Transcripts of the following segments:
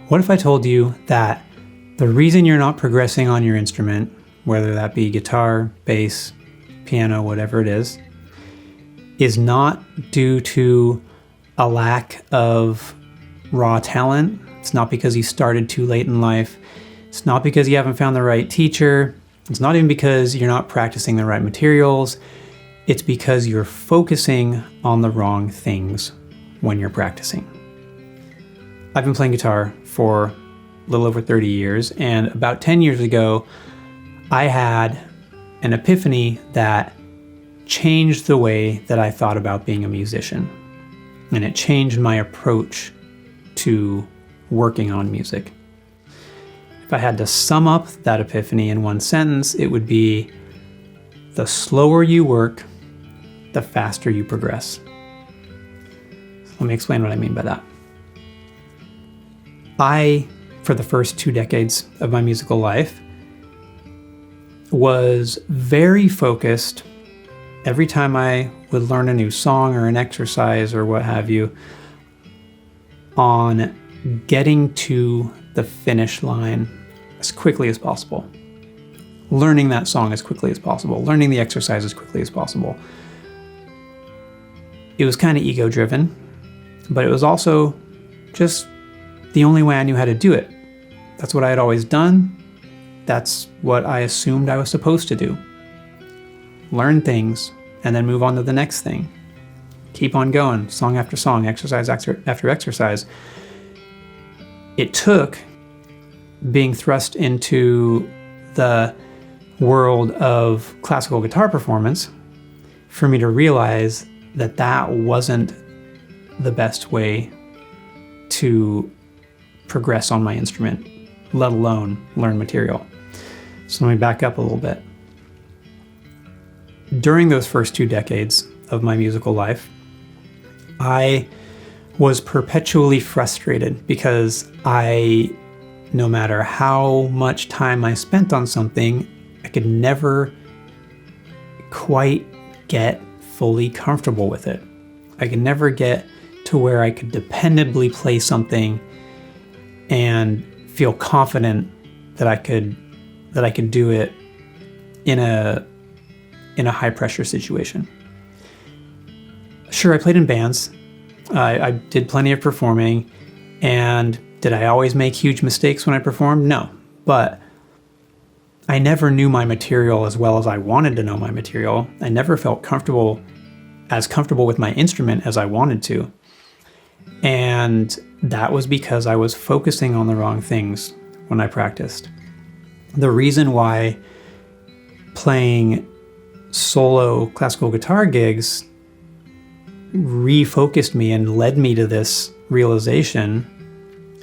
What if I told you that the reason you're not progressing on your instrument, whether that be guitar, bass, piano, whatever it is not due to a lack of raw talent? It's not because you started too late in life. It's not because you haven't found the right teacher. It's not even because you're not practicing the right materials. It's because you're focusing on the wrong things when you're practicing. I've been playing guitar for a little over 30 years, and about 10 years ago, I had an epiphany that changed the way that I thought about being a musician. And it changed my approach to working on music. If I had to sum up that epiphany in one sentence, it would be: the slower you work, the faster you progress. Let me explain what I mean by that. I, for the first 2 decades of my musical life, was very focused every time I would learn a new song or an exercise or what have you, on getting to the finish line as quickly as possible. Learning that song as quickly as possible. Learning the exercise as quickly as possible. It was kind of ego-driven, but it was also just the only way I knew how to do it. That's what I had always done. That's what I assumed I was supposed to do. Learn things and then move on to the next thing. Keep on going, song after song, exercise after exercise. It took being thrust into the world of classical guitar performance for me to realize that that wasn't the best way to progress on my instrument, let alone learn material. So let me back up a little bit. During those first 2 decades of my musical life, I was perpetually frustrated because no matter how much time I spent on something, I could never quite get fully comfortable with it. I could never get to where I could dependably play something and feel confident that I could do it in a high pressure situation. Sure, I played in bands. I did plenty of performing, and did I always make huge mistakes when I performed? No, but I never knew my material as well as I wanted to know my material. I never felt comfortable with my instrument as I wanted to. And that was because I was focusing on the wrong things when I practiced. The reason why playing solo classical guitar gigs refocused me and led me to this realization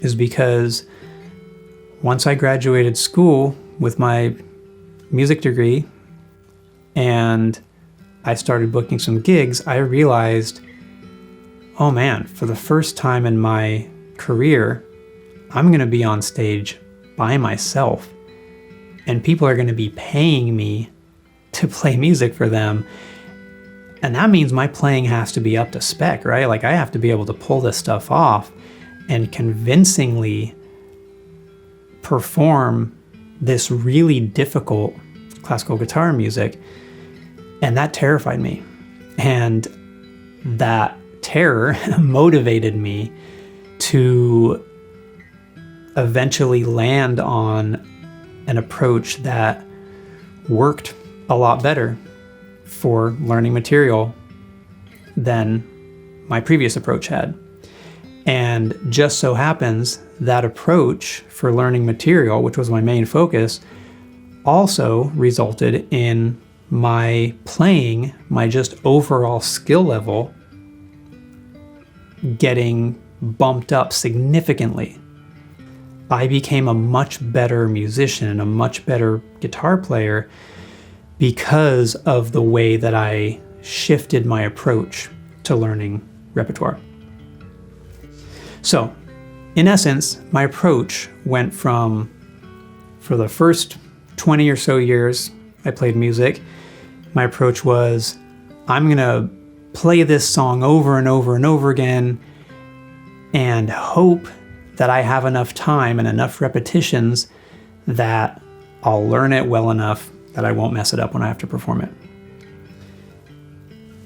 is because once I graduated school with my music degree and I started booking some gigs, I realized, oh man, for the first time in my career, I'm going to be on stage by myself, and people are going to be paying me to play music for them. And that means my playing has to be up to spec, right? Like, I have to be able to pull this stuff off and convincingly perform this really difficult classical guitar music. And that terrified me. And that terror motivated me to eventually land on an approach that worked a lot better for learning material than my previous approach had. And just so happens that approach for learning material, which was my main focus, also resulted in my playing, my just overall skill level getting bumped up significantly. I became a much better musician and a much better guitar player because of the way that I shifted my approach to learning repertoire. So, in essence, my approach went from, for the first 20 or so years I played music, my approach was, I'm going to play this song over and over and over again and hope that I have enough time and enough repetitions that I'll learn it well enough that I won't mess it up when I have to perform it.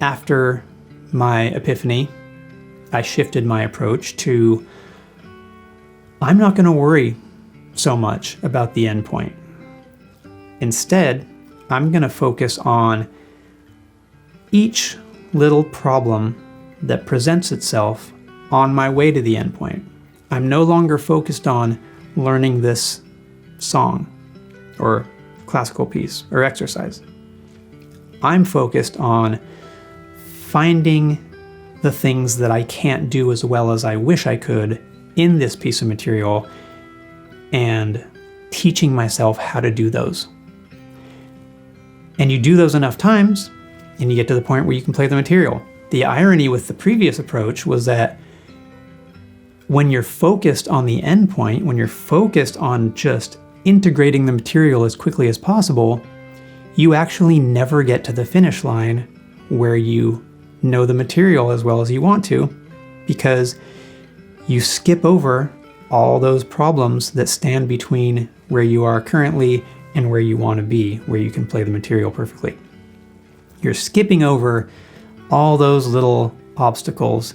After my epiphany, I shifted my approach to, I'm not going to worry so much about the end point. Instead, I'm going to focus on each little problem that presents itself on my way to the end point. I'm no longer focused on learning this song or classical piece or exercise. I'm focused on finding the things that I can't do as well as I wish I could in this piece of material and teaching myself how to do those. And you do those enough times and you get to the point where you can play the material. The irony with the previous approach was that when you're focused on the end point, when you're focused on just integrating the material as quickly as possible, you actually never get to the finish line where you know the material as well as you want to, because you skip over all those problems that stand between where you are currently and where you want to be, where you can play the material perfectly. You're skipping over all those little obstacles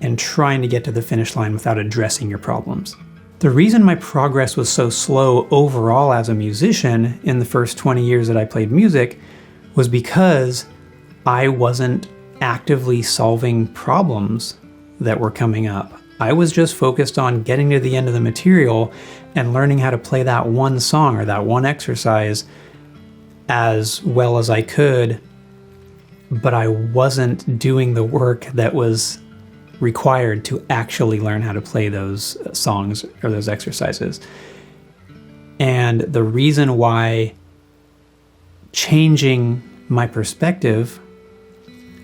and trying to get to the finish line without addressing your problems. The reason my progress was so slow overall as a musician in the first 20 years that I played music was because I wasn't actively solving problems that were coming up. I was just focused on getting to the end of the material and learning how to play that one song or that one exercise as well as I could, but I wasn't doing the work that was required to actually learn how to play those songs or those exercises. And the reason why changing my perspective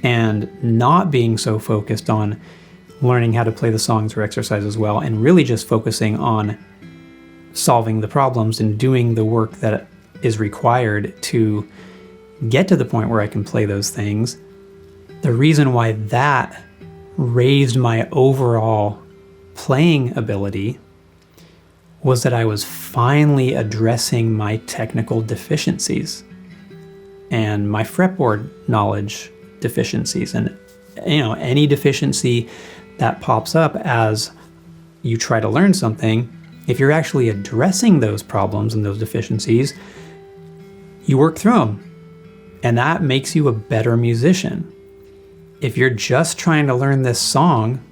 and not being so focused on learning how to play the songs or exercises well and really just focusing on solving the problems and doing the work that is required to get to the point where I can play those things, the reason why that raised my overall playing ability was that I was finally addressing my technical deficiencies and my fretboard knowledge deficiencies, and any deficiency that pops up as you try to learn something. If you're actually addressing those problems and those deficiencies, you work through them, and that makes you a better musician. If you're just trying to learn this song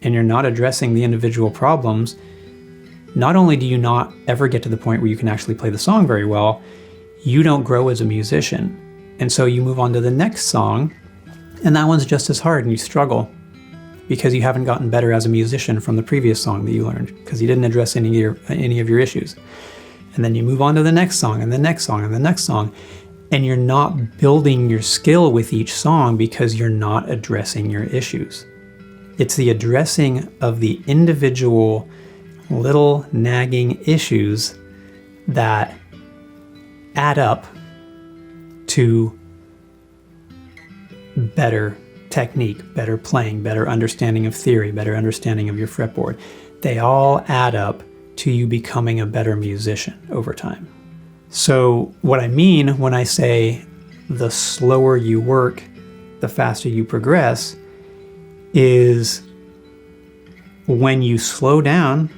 and you're not addressing the individual problems, not only do you not ever get to the point where you can actually play the song very well, you don't grow as a musician. And so you move on to the next song, and that one's just as hard, and you struggle because you haven't gotten better as a musician from the previous song that you learned because you didn't address any of your issues. And then you move on to the next song and the next song and the next song, and you're not building your skill with each song because you're not addressing your issues. It's the addressing of the individual little nagging issues that add up to better technique, better playing, better understanding of theory, better understanding of your fretboard. They all add up to you becoming a better musician over time. So what I mean when I say the slower you work, the faster you progress, is when you slow down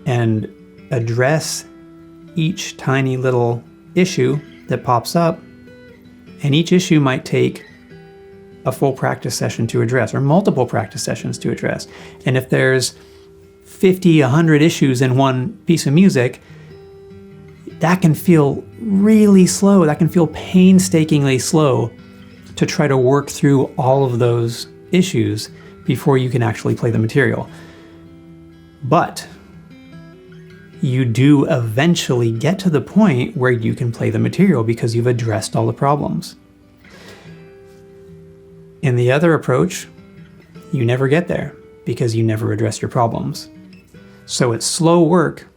and address each tiny little issue that pops up, and each issue might take a full practice session to address or multiple practice sessions to address. And if there's 50, 100 issues in one piece of music, that can feel really slow. That can feel painstakingly slow to try to work through all of those issues before you can actually play the material. But you do eventually get to the point where you can play the material because you've addressed all the problems. In the other approach, you never get there because you never address your problems. So it's slow work,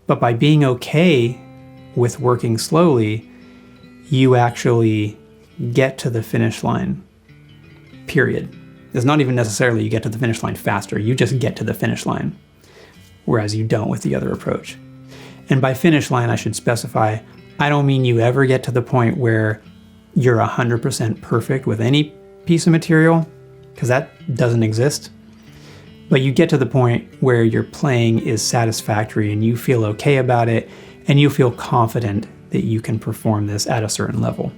but by being okay with working slowly, you actually get to the finish line, period. It's not even necessarily you get to the finish line faster, you just get to the finish line. whereas you don't with the other approach. And by finish line, I should specify, I don't mean you ever get to the point where you're 100% perfect with any piece of material, because that doesn't exist. But you get to the point where your playing is satisfactory and you feel okay about it, and you feel confident that you can perform this at a certain level.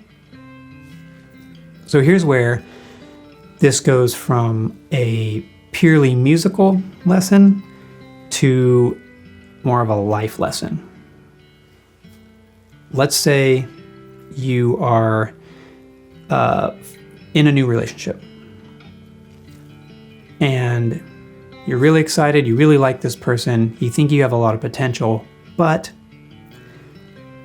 So here's where this goes from a purely musical lesson to more of a life lesson. Let's say you are in a new relationship and you're really excited, you really like this person, you think you have a lot of potential, but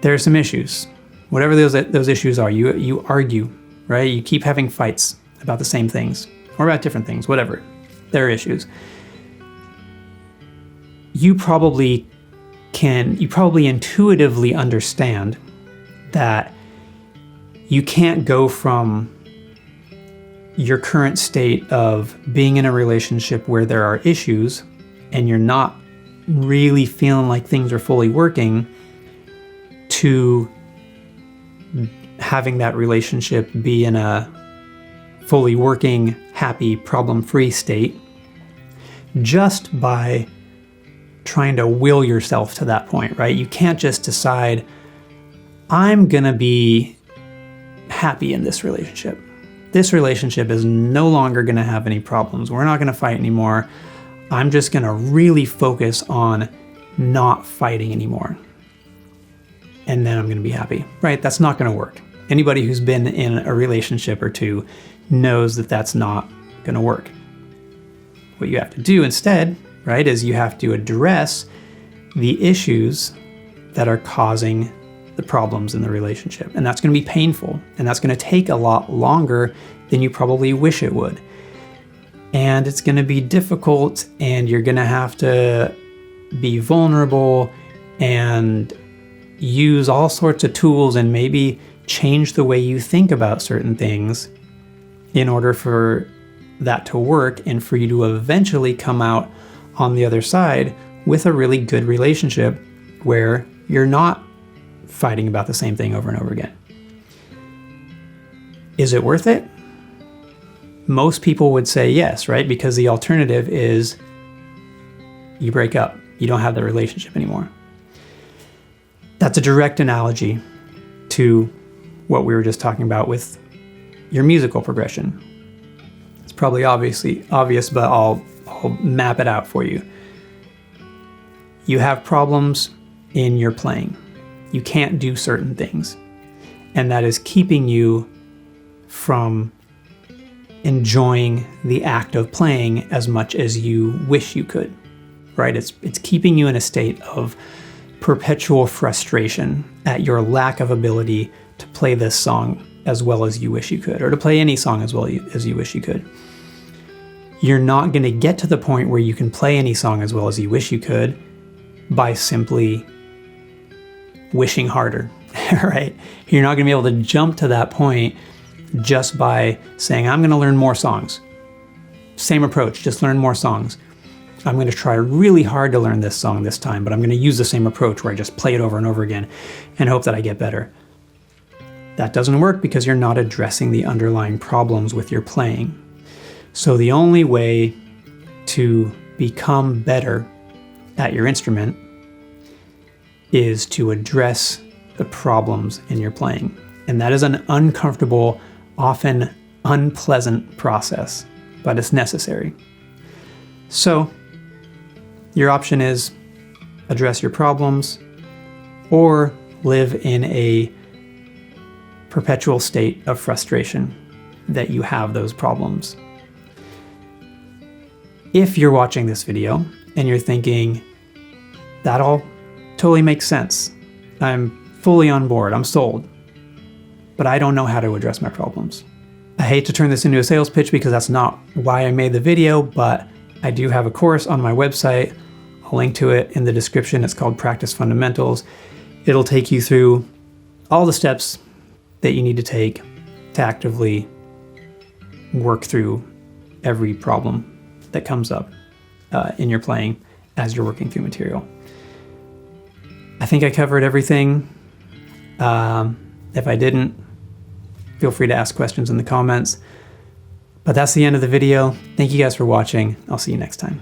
there are some issues. Whatever those issues are, you argue, right? You keep having fights about the same things or about different things, whatever. There are issues. You probably intuitively understand that you can't go from your current state of being in a relationship where there are issues and you're not really feeling like things are fully working to having that relationship be in a fully working, happy, problem-free state just by trying to will yourself to that point, right? You can't just decide, I'm gonna be happy in this relationship. This relationship is no longer gonna have any problems. We're not gonna fight anymore. I'm just gonna really focus on not fighting anymore. And then I'm gonna be happy, right? That's not gonna work. Anybody who's been in a relationship or two knows that that's not gonna work. What you have to do instead, right, is you have to address the issues that are causing the problems in the relationship. And that's going to be painful. And that's going to take a lot longer than you probably wish it would. And it's going to be difficult, and you're going to have to be vulnerable and use all sorts of tools and maybe change the way you think about certain things in order for that to work and for you to eventually come out on the other side with a really good relationship where you're not fighting about the same thing over and over again. Is it worth it? Most people would say yes, right? Because the alternative is you break up. You don't have the relationship anymore. That's a direct analogy to what we were just talking about with your musical progression. It's probably obvious, but I'll map it out for you. You have problems in your playing. You can't do certain things, and that is keeping you from enjoying the act of playing as much as you wish you could, right? It's keeping you in a state of perpetual frustration at your lack of ability to play this song as well as you wish you could, or to play any song as well as you wish you could. You're not going to get to the point where you can play any song as well as you wish you could by simply wishing harder, right? You're not going to be able to jump to that point just by saying, I'm going to learn more songs. Same approach, just learn more songs. I'm going to try really hard to learn this song this time, but I'm going to use the same approach where I just play it over and over again and hope that I get better. That doesn't work because you're not addressing the underlying problems with your playing. So the only way to become better at your instrument is to address the problems in your playing. And that is an uncomfortable, often unpleasant process, but it's necessary. So your option is address your problems or live in a perpetual state of frustration that you have those problems. If you're watching this video and you're thinking, that all totally makes sense, I'm fully on board, I'm sold, but I don't know how to address my problems. I hate to turn this into a sales pitch because that's not why I made the video, but I do have a course on my website. I'll link to it in the description. It's called Practice Fundamentals. It'll take you through all the steps that you need to take to actively work through every problem that comes up in your playing as you're working through material. I think I covered everything. If I didn't, feel free to ask questions in the comments. But that's the end of the video. Thank you guys for watching. I'll see you next time.